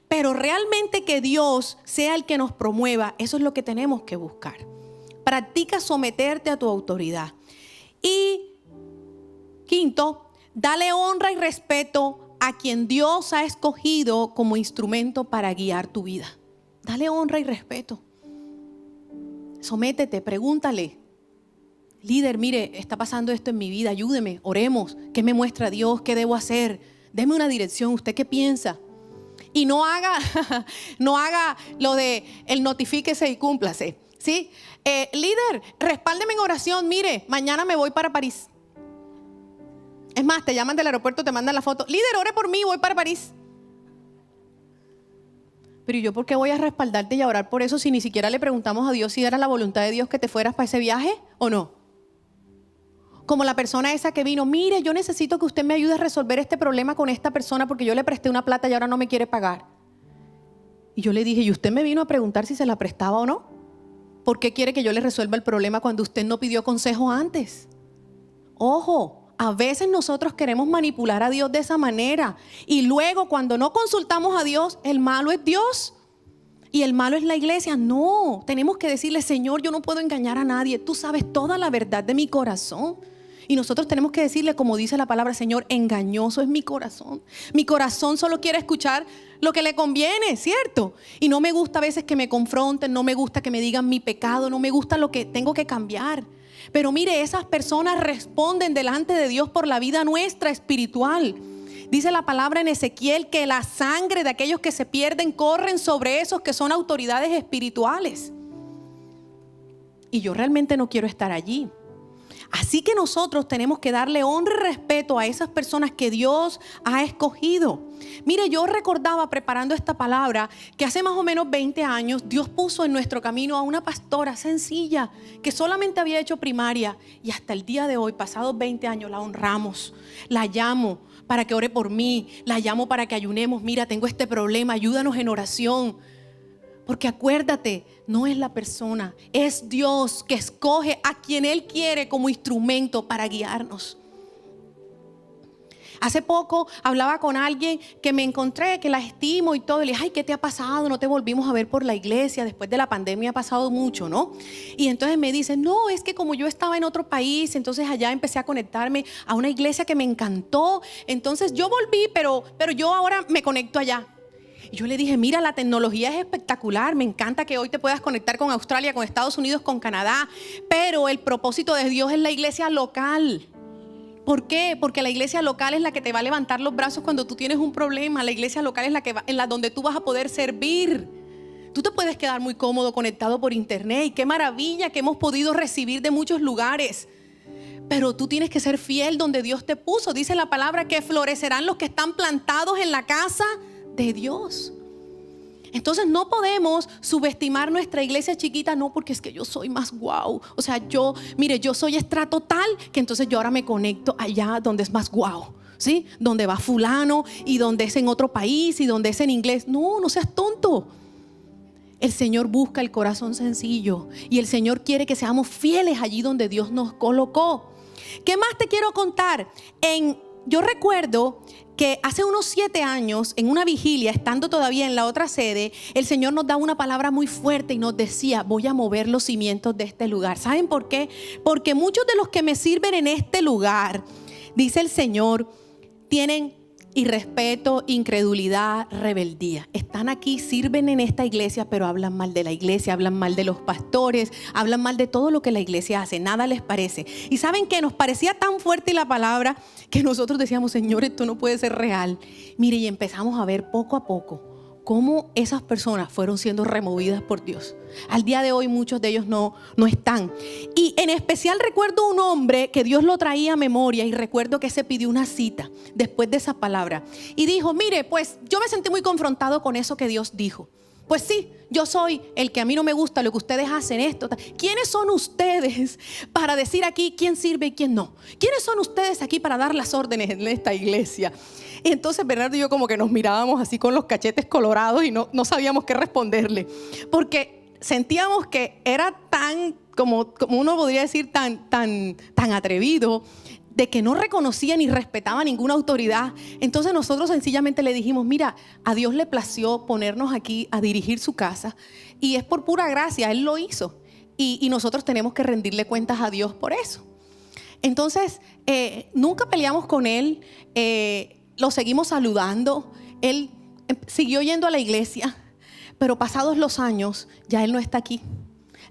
Pero realmente que Dios sea el que nos promueva, eso es lo que tenemos que buscar. Practica someterte a tu autoridad. Y quinto, dale honra y respeto a quien Dios ha escogido como instrumento para guiar tu vida. Dale honra y respeto. Sométete, pregúntale. Líder, mire, está pasando esto en mi vida, ayúdeme, oremos. ¿Qué me muestra Dios? ¿Qué debo hacer? Deme una dirección. ¿Usted qué piensa? Y no haga lo de el notifíquese y cúmplase. ¿Sí? Líder, respáldeme en oración. Mire, mañana me voy para París. Es más, te llaman del aeropuerto, te mandan la foto. Líder, ore por mí, voy para París. Pero ¿y yo por qué voy a respaldarte y a orar por eso si ni siquiera le preguntamos a Dios si era la voluntad de Dios que te fueras para ese viaje o no? Como la persona esa que vino, mire, yo necesito que usted me ayude a resolver este problema con esta persona porque yo le presté una plata y ahora no me quiere pagar. Y yo le dije, ¿y usted me vino a preguntar si se la prestaba o no? ¿Por qué quiere que yo le resuelva el problema cuando usted no pidió consejo antes? Ojo, a veces nosotros queremos manipular a Dios de esa manera y luego cuando no consultamos a Dios, el malo es Dios y el malo es la iglesia. No, tenemos que decirle, Señor, yo no puedo engañar a nadie. Tú sabes toda la verdad de mi corazón. Y nosotros tenemos que decirle, como dice la palabra, Señor, engañoso es mi corazón. Mi corazón solo quiere escuchar lo que le conviene, ¿cierto? Y no me gusta a veces que me confronten, no me gusta que me digan mi pecado, no me gusta lo que tengo que cambiar. Pero mire, esas personas responden delante de Dios por la vida nuestra espiritual. Dice la palabra en Ezequiel que la sangre de aquellos que se pierden corren sobre esos que son autoridades espirituales. Y yo realmente no quiero estar allí. Así que nosotros tenemos que darle honra y respeto a esas personas que Dios ha escogido. Mire, yo recordaba preparando esta palabra que hace más o menos 20 años Dios puso en nuestro camino a una pastora sencilla que solamente había hecho primaria y hasta el día de hoy, pasados 20 años, la honramos. La llamo para que ore por mí, la llamo para que ayunemos. Mira, tengo este problema, ayúdanos en oración. Porque acuérdate, no es la persona, es Dios que escoge a quien Él quiere como instrumento para guiarnos. Hace poco hablaba con alguien que me encontré, que la estimo y todo. Y le dije, ay, ¿qué te ha pasado? No te volvimos a ver por la iglesia. Después de la pandemia ha pasado mucho, ¿no? Y entonces me dice, no, es que como yo estaba en otro país, entonces allá empecé a conectarme a una iglesia que me encantó. Entonces yo volví, pero yo ahora me conecto allá. Y yo le dije, mira, la tecnología es espectacular, me encanta que hoy te puedas conectar con Australia, con Estados Unidos, con Canadá, pero el propósito de Dios es la iglesia local. ¿Por qué? Porque la iglesia local es la que te va a levantar los brazos cuando tú tienes un problema. La iglesia local es la donde tú vas a poder servir. Tú te puedes quedar muy cómodo conectado por internet y qué maravilla que hemos podido recibir de muchos lugares. Pero tú tienes que ser fiel donde Dios te puso. Dice la palabra que florecerán los que están plantados en la casa de Dios. Entonces no podemos subestimar nuestra iglesia chiquita, no, porque es que yo soy más guau. O sea, yo soy estrato tal que entonces yo ahora me conecto allá donde es más guau, ¿sí? Donde va fulano y donde es en otro país y donde es en inglés. No seas tonto. El Señor busca el corazón sencillo y el Señor quiere que seamos fieles allí donde Dios nos colocó. ¿Qué más te quiero contar? Yo recuerdo que hace unos 7 años, en una vigilia, estando todavía en la otra sede, el Señor nos da una palabra muy fuerte y nos decía, voy a mover los cimientos de este lugar. ¿Saben por qué? Porque muchos de los que me sirven en este lugar, dice el Señor, tienen irrespeto, incredulidad, rebeldía. Están aquí, sirven en esta iglesia, pero hablan mal de la iglesia, hablan mal de los pastores, hablan mal de todo lo que la iglesia hace, nada les parece. Y saben que nos parecía tan fuerte la palabra que nosotros decíamos, Señor, esto no puede ser real. Mire, y empezamos a ver poco a poco cómo esas personas fueron siendo removidas por Dios. Al día de hoy muchos de ellos no están. Y en especial recuerdo un hombre que Dios lo traía a memoria y recuerdo que se pidió una cita después de esa palabra. Y dijo, mire, pues yo me sentí muy confrontado con eso que Dios dijo. Pues sí, yo soy el que a mí no me gusta lo que ustedes hacen esto. ¿Quiénes son ustedes para decir aquí quién sirve y quién no? ¿Quiénes son ustedes aquí para dar las órdenes en esta iglesia? Y entonces Bernardo y yo como que nos mirábamos así con los cachetes colorados y no sabíamos qué responderle. Porque sentíamos que era tan, como uno podría decir, tan atrevido, de que no reconocía ni respetaba ninguna autoridad. Entonces nosotros sencillamente le dijimos, mira, a Dios le plació ponernos aquí a dirigir su casa y es por pura gracia, Él lo hizo y nosotros tenemos que rendirle cuentas a Dios por eso. Entonces nunca peleamos con Él, lo seguimos saludando, Él siguió yendo a la iglesia, pero pasados los años ya Él no está aquí.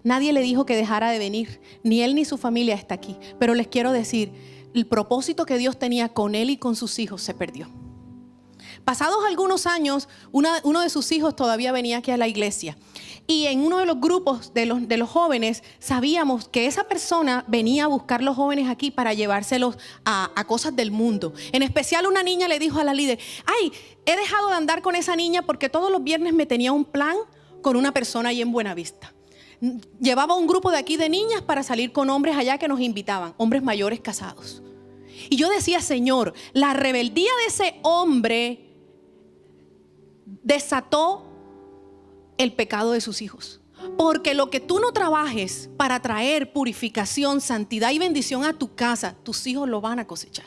Nadie le dijo que dejara de venir, ni él ni su familia está aquí, pero les quiero decir, el propósito que Dios tenía con él y con sus hijos se perdió. Pasados algunos años, uno de sus hijos todavía venía aquí a la iglesia. Y en uno de los grupos de los jóvenes sabíamos que esa persona venía a buscar los jóvenes aquí para llevárselos a cosas del mundo. En especial una niña le dijo a la líder: ay, he dejado de andar con esa niña porque todos los viernes me tenía un plan con una persona ahí en Buenavista. Llevaba un grupo de aquí de niñas para salir con hombres allá que nos invitaban, hombres mayores casados. Y yo decía: Señor, la rebeldía de ese hombre desató el pecado de sus hijos. Porque lo que tú no trabajes para traer purificación, santidad y bendición a tu casa, tus hijos lo van a cosechar.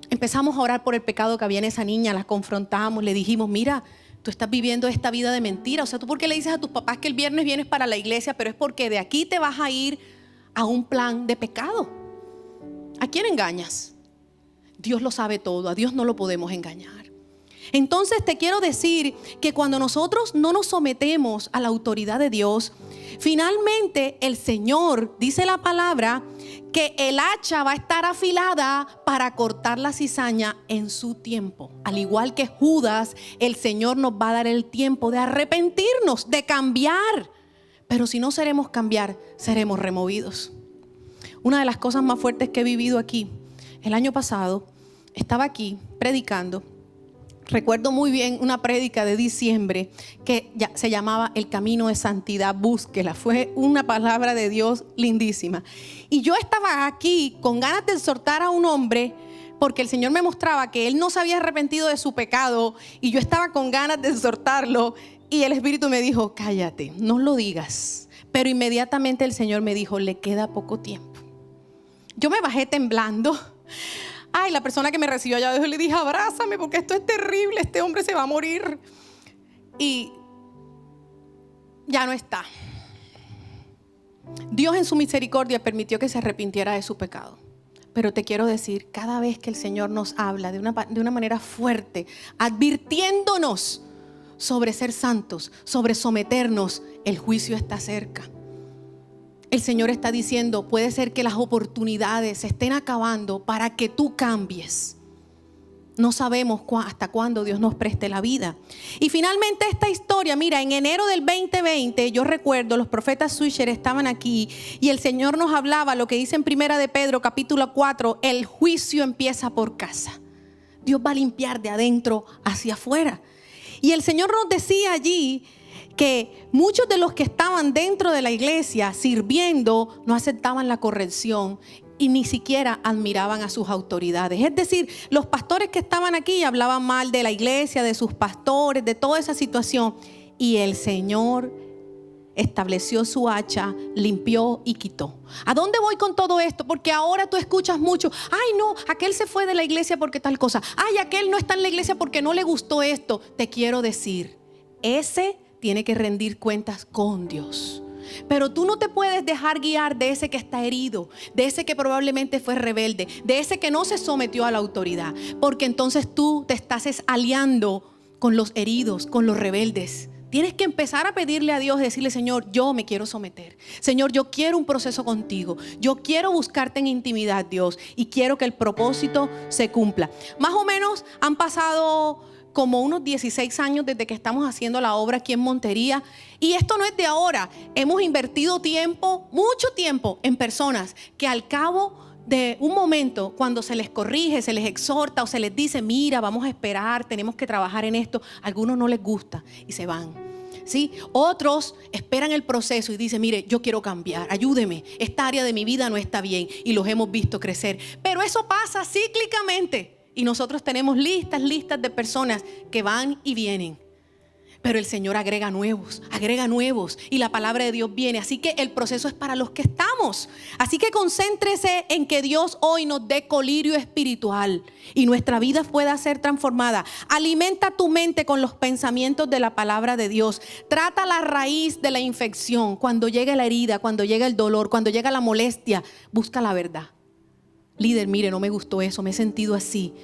Empezamos a orar por el pecado que había en esa niña, la confrontamos, le dijimos: mira, tú estás viviendo esta vida de mentira. O sea, ¿tú por qué le dices a tus papás que el viernes vienes para la iglesia? Pero es porque de aquí te vas a ir a un plan de pecado. ¿A quién engañas? Dios lo sabe todo, a Dios no lo podemos engañar. Entonces te quiero decir que cuando nosotros no nos sometemos a la autoridad de Dios, finalmente el Señor, dice la palabra, que el hacha va a estar afilada para cortar la cizaña en su tiempo. Al igual que Judas, el Señor nos va a dar el tiempo de arrepentirnos, de cambiar. Pero si no seremos cambiar, seremos removidos. Una de las cosas más fuertes que he vivido aquí, el año pasado, estaba aquí predicando. Recuerdo muy bien una prédica de diciembre que ya se llamaba El Camino de Santidad, búsquela. Fue una palabra de Dios lindísima. Y yo estaba aquí con ganas de exhortar a un hombre porque el Señor me mostraba que él no se había arrepentido de su pecado y yo estaba con ganas de exhortarlo y el Espíritu me dijo: cállate, no lo digas. Pero inmediatamente el Señor me dijo: le queda poco tiempo. Yo me bajé temblando. Ay, la persona que me recibió allá abajo, le dije: abrázame porque esto es terrible, este hombre se va a morir. Y ya no está. Dios en su misericordia permitió que se arrepintiera de su pecado. Pero te quiero decir, cada vez que el Señor nos habla de una manera fuerte, advirtiéndonos sobre ser santos, sobre someternos, el juicio está cerca. El Señor está diciendo: puede ser que las oportunidades se estén acabando para que tú cambies. No sabemos hasta cuándo Dios nos preste la vida. Y finalmente esta historia, mira, en enero del 2020, yo recuerdo, los profetas Swisher estaban aquí y el Señor nos hablaba lo que dice en Primera de Pedro, capítulo 4, el juicio empieza por casa. Dios va a limpiar de adentro hacia afuera. Y el Señor nos decía allí que muchos de los que estaban dentro de la iglesia sirviendo no aceptaban la corrección y ni siquiera admiraban a sus autoridades. Es decir, los pastores que estaban aquí hablaban mal de la iglesia, de sus pastores, de toda esa situación. Y el Señor estableció su hacha, limpió y quitó. ¿A dónde voy con todo esto? Porque ahora tú escuchas mucho: ay no, aquel se fue de la iglesia porque tal cosa. Ay, aquel no está en la iglesia porque no le gustó esto. Te quiero decir, ese tiene que rendir cuentas con Dios. Pero tú no te puedes dejar guiar de ese que está herido, de ese que probablemente fue rebelde, de ese que no se sometió a la autoridad, porque entonces tú te estás aliando con los heridos, con los rebeldes. Tienes que empezar a pedirle a Dios, decirle: Señor, yo me quiero someter. Señor, yo quiero un proceso contigo. Yo quiero buscarte en intimidad, Dios, y quiero que el propósito se cumpla. Más o menos han pasado como unos 16 años desde que estamos haciendo la obra aquí en Montería. Y esto no es de ahora. Hemos invertido tiempo, mucho tiempo, en personas que al cabo de un momento, cuando se les corrige, se les exhorta o se les dice: mira, vamos a esperar, tenemos que trabajar en esto, a algunos no les gusta y se van. ¿Sí? Otros esperan el proceso y dicen: mire, yo quiero cambiar, ayúdeme, esta área de mi vida no está bien, y los hemos visto crecer. Pero eso pasa cíclicamente. Y nosotros tenemos listas de personas que van y vienen. Pero el Señor agrega nuevos. Y la palabra de Dios viene. Así que el proceso es para los que estamos. Así que concéntrese en que Dios hoy nos dé colirio espiritual y nuestra vida pueda ser transformada. Alimenta tu mente con los pensamientos de la palabra de Dios. Trata la raíz de la infección. Cuando llega la herida, cuando llega el dolor, cuando llega la molestia, busca la verdad. Líder, mire, no me gustó eso, me he sentido así.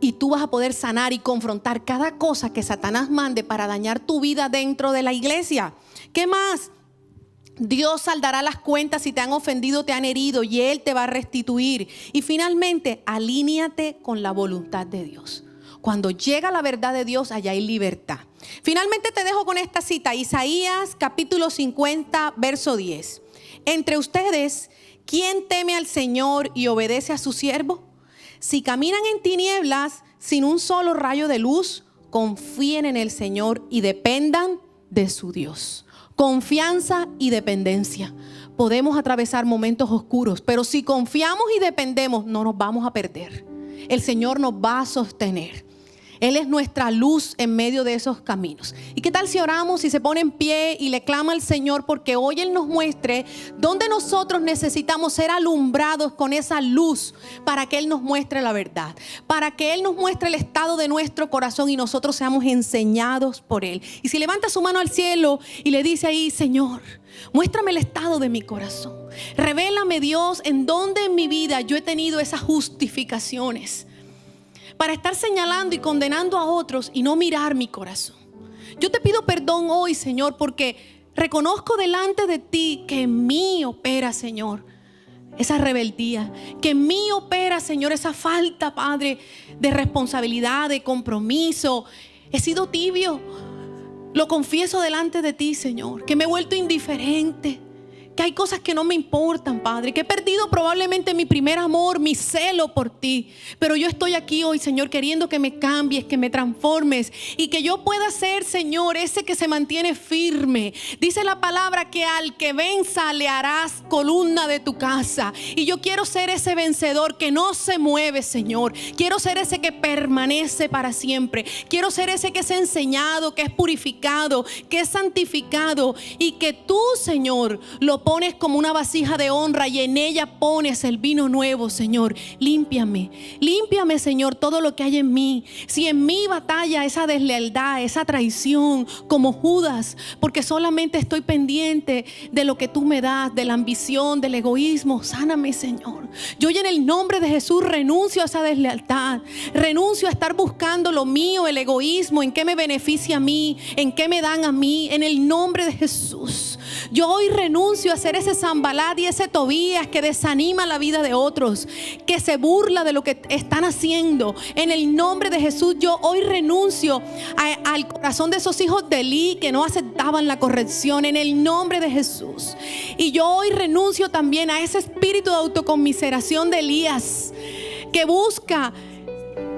Y tú vas a poder sanar y confrontar cada cosa que Satanás mande para dañar tu vida dentro de la iglesia. ¿Qué más? Dios saldará las cuentas si te han ofendido, te han herido, y Él te va a restituir. Y finalmente, alíñate con la voluntad de Dios. Cuando llega la verdad de Dios, allá hay libertad. Finalmente te dejo con esta cita, Isaías capítulo 50, verso 10. Entre ustedes, ¿quién teme al Señor y obedece a su siervo? Si caminan en tinieblas sin un solo rayo de luz, confíen en el Señor y dependan de su Dios. Confianza y dependencia. Podemos atravesar momentos oscuros, pero si confiamos y dependemos, no nos vamos a perder. El Señor nos va a sostener. Él es nuestra luz en medio de esos caminos. ¿Y qué tal si oramos y se pone en pie y le clama al Señor? Porque hoy Él nos muestre dónde nosotros necesitamos ser alumbrados con esa luz para que Él nos muestre la verdad. Para que Él nos muestre el estado de nuestro corazón y nosotros seamos enseñados por Él. Y si levanta su mano al cielo y le dice ahí: Señor, muéstrame el estado de mi corazón. Revélame, Dios, en dónde en mi vida yo he tenido esas justificaciones para estar señalando y condenando a otros y no mirar mi corazón. Yo te pido perdón hoy, Señor, porque reconozco delante de ti que en mí opera, Señor, esa rebeldía, que en mí opera, Señor, esa falta, Padre, de responsabilidad, de compromiso. He sido tibio, lo confieso delante de ti, Señor, que me he vuelto indiferente, que hay cosas que no me importan, Padre, que he perdido probablemente mi primer amor, mi celo por ti. Pero yo estoy aquí hoy, Señor, queriendo que me cambies, que me transformes y que yo pueda ser, Señor, ese que se mantiene firme. Dice la palabra que al que venza le harás columna de tu casa. Y yo quiero ser ese vencedor que no se mueve, Señor. Quiero ser ese que permanece para siempre. Quiero ser ese que es enseñado, que es purificado, que es santificado y que tú, Señor, lo pones como una vasija de honra y en ella pones el vino nuevo, Señor. Límpiame, Señor, todo lo que hay en mí. Si en mí batalla esa deslealtad, esa traición, como Judas, porque solamente estoy pendiente de lo que tú me das, de la ambición, del egoísmo, sáname, Señor. Yo hoy en el nombre de Jesús renuncio a esa deslealtad, renuncio a estar buscando lo mío, el egoísmo, en qué me beneficia a mí, en qué me dan a mí, en el nombre de Jesús. Yo hoy renuncio a ser ese Sanbalat y ese Tobías que desanima la vida de otros, que se burla de lo que están haciendo. En el nombre de Jesús, yo hoy renuncio al corazón de esos hijos de Elí que no aceptaban la corrección, en el nombre de Jesús. Y yo hoy renuncio también a ese espíritu de autoconmiseración de Elías, que busca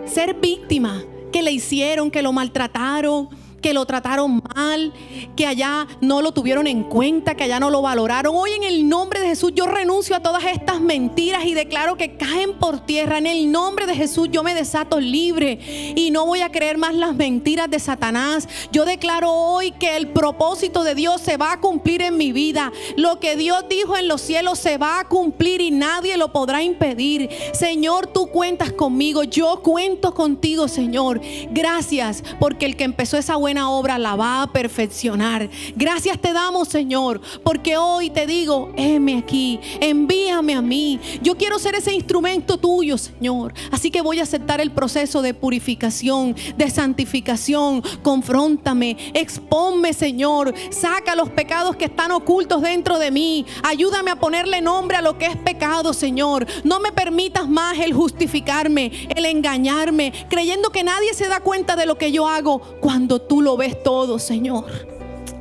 ser víctima, que le hicieron, que lo maltrataron, que lo trataron mal, que allá no lo tuvieron en cuenta, que allá no lo valoraron. Hoy en el nombre de Jesús yo renuncio a todas estas mentiras y declaro que caen por tierra. En el nombre de Jesús yo me desato libre y no voy a creer más las mentiras de Satanás. Yo declaro hoy que el propósito de Dios se va a cumplir en mi vida. Lo que Dios dijo en los cielos se va a cumplir y nadie lo podrá impedir. Señor, tú cuentas conmigo, yo cuento contigo, Señor. Gracias porque el que empezó esa buena obra la va a perfeccionar. Gracias te damos, Señor, porque hoy te digo: heme aquí, envíame a mí. Yo quiero ser ese instrumento tuyo, Señor. Así que voy a aceptar el proceso de purificación, de santificación. Confróntame, expónme, Señor. Saca los pecados que están ocultos dentro de mí. Ayúdame a ponerle nombre a lo que es pecado, Señor. No me permitas más el justificarme, el engañarme, creyendo que nadie se da cuenta de lo que yo hago, cuando tú lo ves todo, Señor.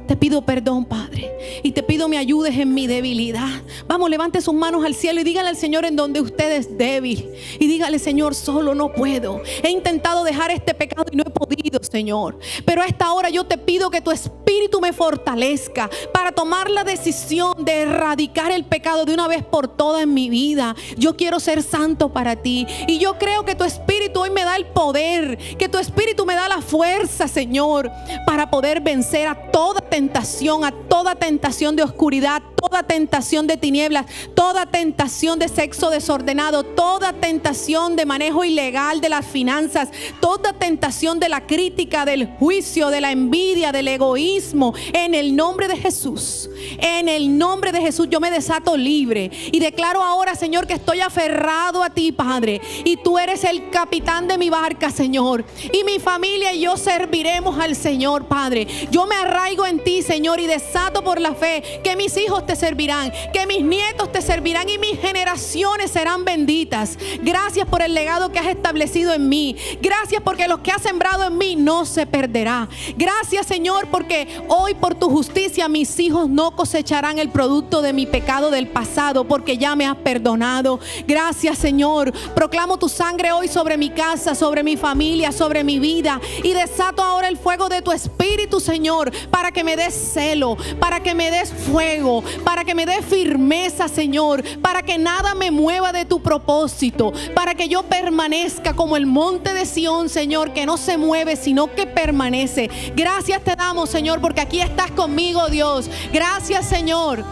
Te pido perdón, Padre, y te pido me ayudes en mi debilidad. Vamos, levante sus manos al cielo y dígale al Señor en donde usted es débil. Y dígale: Señor, solo no puedo. He intentado dejar este pecado y no he podido, Señor. Pero a esta hora yo te pido que tu Espíritu me fortalezca para tomar la decisión de erradicar el pecado de una vez por todas en mi vida. Yo quiero ser santo para ti. Y yo creo que tu Espíritu hoy me da el poder, que tu Espíritu me da la fuerza, Señor, para poder vencer a toda tentación de oscuridad, toda tentación de tinieblas, toda tentación de sexo desordenado, toda tentación de manejo ilegal de las finanzas, toda tentación de la crítica, del juicio, de la envidia, del egoísmo. En el nombre de Jesús, en el nombre de Jesús, yo me desato libre y declaro ahora, Señor, que estoy aferrado a ti, Padre, y tú eres el capitán de mi barca, Señor, y mi familia y yo serviremos al Señor, Padre. Yo me arraigo en ti, Señor, y desato por la fe que mis hijos te te servirán, que mis nietos te servirán y mis generaciones serán benditas. Gracias por el legado que has establecido en mí. Gracias porque lo que has sembrado en mí no se perderá. Gracias, Señor, porque hoy por tu justicia mis hijos no cosecharán el producto de mi pecado del pasado, porque ya me has perdonado. Gracias, Señor. Proclamo tu sangre hoy sobre mi casa, sobre mi familia, sobre mi vida, y desato ahora el fuego de tu Espíritu, Señor, para que me des celo, para que me des fuego, para que me des firmeza, Señor, para que nada me mueva de tu propósito, para que yo permanezca como el monte de Sión, Señor, que no se mueve sino que permanece. Gracias te damos, Señor, porque aquí estás conmigo, Dios. Gracias, Señor.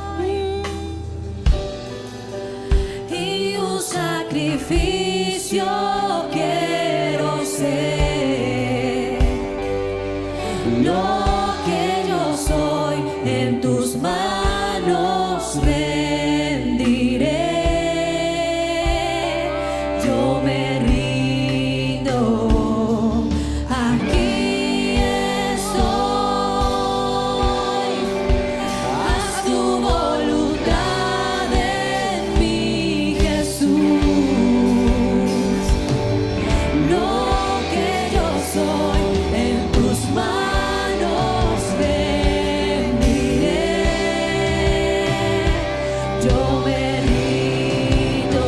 Y un sacrificio quiero ser, lo que yo soy en tus manos rendiré. Yo me rindo, aquí estoy, haz tu voluntad en mí, Jesús. Lo que yo soy en tus manos rendiré. Yo me rindo,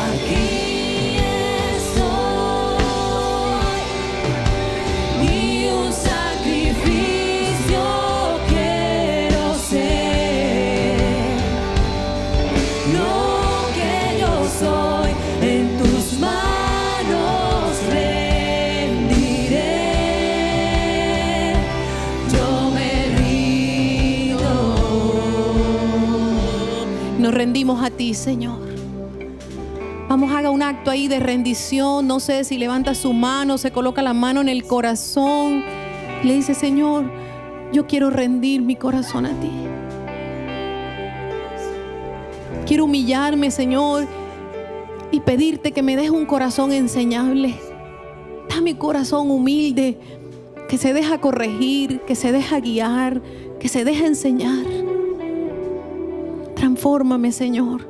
aquí estoy, y un sacrificio quiero ser. Lo que yo soy en tus manos rendiré. Yo me rindo. Nos rendimos a ti, Señor. Vamos, haga un acto ahí de rendición. No sé si levanta su mano, se coloca la mano en el corazón, le dice: Señor, yo quiero rendir mi corazón a ti. Quiero humillarme, Señor, y pedirte que me des un corazón enseñable. Dame mi corazón humilde, que se deja corregir, que se deja guiar, que se deja enseñar. Transfórmame, Señor.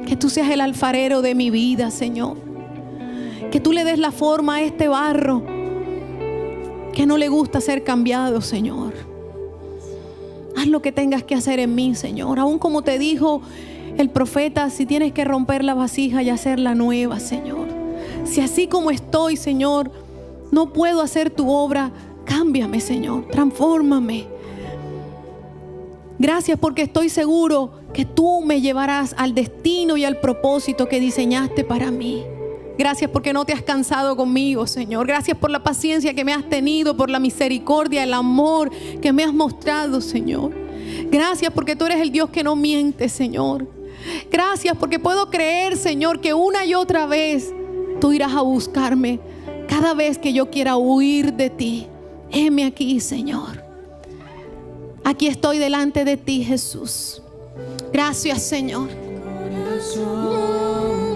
Que tú seas el alfarero de mi vida, Señor. Que tú le des la forma a este barro que no le gusta ser cambiado, Señor. Haz lo que tengas que hacer en mí, Señor. Aún como te dijo el profeta, si tienes que romper la vasija y hacerla nueva, Señor. Si así como estoy, Señor, no puedo hacer tu obra, cámbiame, Señor. Transfórmame. Gracias porque estoy seguro que tú me llevarás al destino y al propósito que diseñaste para mí. Gracias porque no te has cansado conmigo, Señor. Gracias por la paciencia que me has tenido, por la misericordia, el amor que me has mostrado, Señor. Gracias porque tú eres el Dios que no miente, Señor. Gracias porque puedo creer, Señor, que una y otra vez tú irás a buscarme cada vez que yo quiera huir de ti. Heme aquí, Señor. Aquí estoy delante de ti, Jesús. Gracias, Señor. Corazón